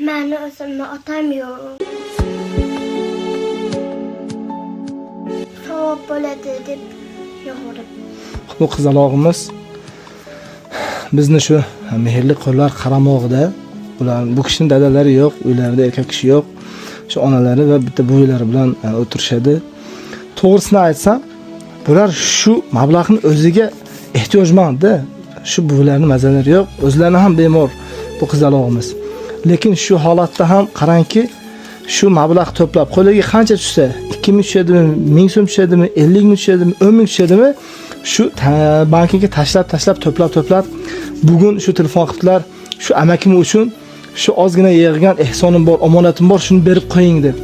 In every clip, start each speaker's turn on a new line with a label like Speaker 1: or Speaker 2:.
Speaker 1: Meni o'zimni otam yo'q. Savob bo'ladi deb yo'g'irib.
Speaker 2: Bu qizalog'imiz bizni shu mehrli qo'llar qaramog'ida, ular bu kishining dadalari yo'q, uylarida erkak kishi yo'q. Shu onalari va bitta buvilari bilan o'tirishadi. To'g'risini aytsam, bular shu mablag'ning o'ziga ehtiyojmand-da. Shu buvilarning mazalari yo'q, o'zlarini ham bemor bu qizalog'imiz. Lekin shu holatda ham qarangki, shu mablag' to'plab qo'liga qancha tushsa, 2000 tushadimi, 1000 so'm tushadimi, 50 ming tushadimi, 10 ming tushadimi, shu bankiga tashlab to'plab bugun shu telefon qilibdilar, shu amakim uchun shu ozgina yig'gan ehsonim bor, omonatim bor, shuni berib qo'ying deb.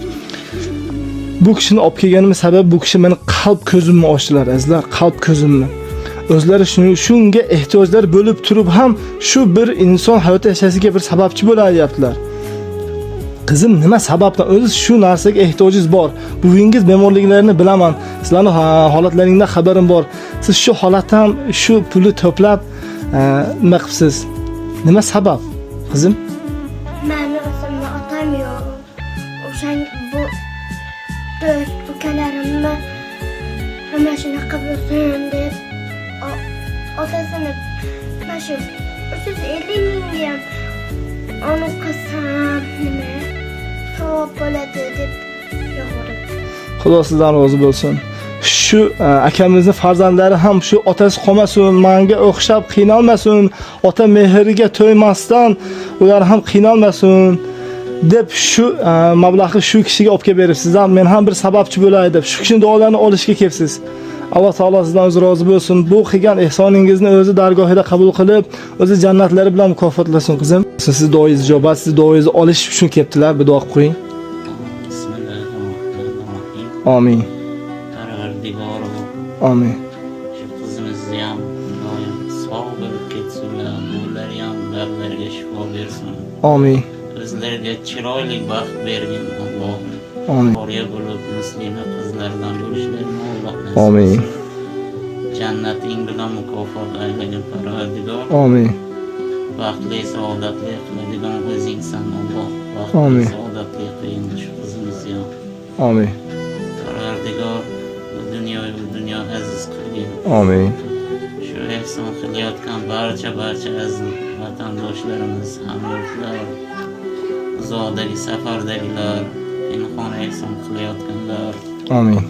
Speaker 2: Bu kishini olib kelganim sabab bu kishi meni qalb ko'zimni ochdilar, azizlar, qalb ko'zimni. O'zlari shunga ehtiyojlar bo'lib turib ham shu bir inson hayot yashashiga bir sababchi bo'layaptilar. Qizim, nima sababdan o'zi shu narsaga ehtiyojingiz bor. Buvingiz bemorliklarini bilaman. Sizlarning holatlaringizdan xabarim bor. Siz shu holatda ham shu pulni to'plab nima qilibsiz? Nima sabab? Qizim?
Speaker 1: Meni o'zimni otam yo'q. O'shan bu do'st ukalarimni hamma shunaqa bo'lsin deb otasini mana shu 350 mingga onu qilsam nima savob bo'ladi deb yo'g'irib.
Speaker 2: Xudo sizdan rozi bo'lsin. Shu akamizning farzandlari ham shu otasi qolmasin, menga o'xshab qiynalmasin, ota mehriga to'ymasdan ular ham qiynalmasin deb shu mablag'ni shu kishiga olib kelib beribsizlar. Men ham bir sababchi bo'lay deb shu kishining duolarini olishga kelibsiz. Alloh taolo sizdan o'zi rozi bo'lsin. Bu qilgan ehsoningizni o'zi dargohida qabul qilib, o'zi jannatlari bilan mukofotlasin qizim. Siz duoingiz ijobat, siz duoingizni olish uchun kelibdilar. Bir duo qo'ying.
Speaker 3: Bismillahirrohmanirrohim.
Speaker 2: Amin.
Speaker 3: Parvardigorim.
Speaker 2: Amin.
Speaker 3: Shu qizimizni ham doim sog' bo'lib ketsinlar, ularga ham dardlariga shifo bersin.
Speaker 2: Amin.
Speaker 3: O'zlariga chiroyli baxt bergin Alloh.
Speaker 2: Amin.
Speaker 3: Qoriya bo'lib muslima qizlardan bo'lishlarini Alloh nasib
Speaker 2: Amin.
Speaker 3: etsin. Jannating bilan mukofot aylagin Parvardigor.
Speaker 2: Amin.
Speaker 3: Baxtli, saodatli qiladigan o'zingsan Alloh.
Speaker 2: Amin.
Speaker 3: Baxtli, saodatli qiyin shu qizimizni ham.
Speaker 2: Amin.
Speaker 3: Parvardigor bu dunyo aziz qilgin.
Speaker 2: Amin.
Speaker 3: Shu ehson qilayotgan barcha aziz vatandoshlarimiz, hamyurtlar, uzoqdagi safardagilar, pinhon ehson qilayotganlar,
Speaker 2: Amin.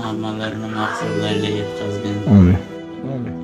Speaker 3: hammalarini maqsadlariga yetkazgin.
Speaker 2: Amin. Amin.